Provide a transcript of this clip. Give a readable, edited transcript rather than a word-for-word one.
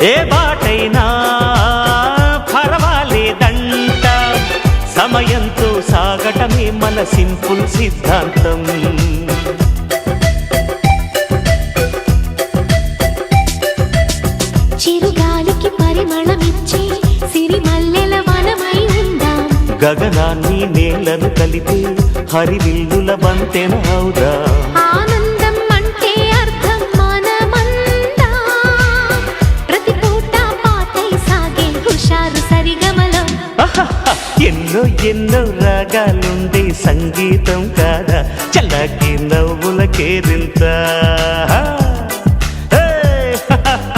ఏ బాటైనా పర్వాలేదంట, సమయంతో సాగటమే మన సింపుల్ సిద్ధాంతం. చిరుగాలికి పరిమళమిచ్చే సిరిమల్లెల వనమై ఉందాం, గగనాన్ని నేలను కలిపే హరివిల్లుల బంతెన అవుదాం. ఆనందం అంటే అర్థం మనమందా, ప్రతి పూట పాటై సాగే హుషారు సరిగమలో. ఎన్నో ఎన్నో రాగాలుండే సంగీతం కాదా, చల్లకి నవ్వుల కేరింత.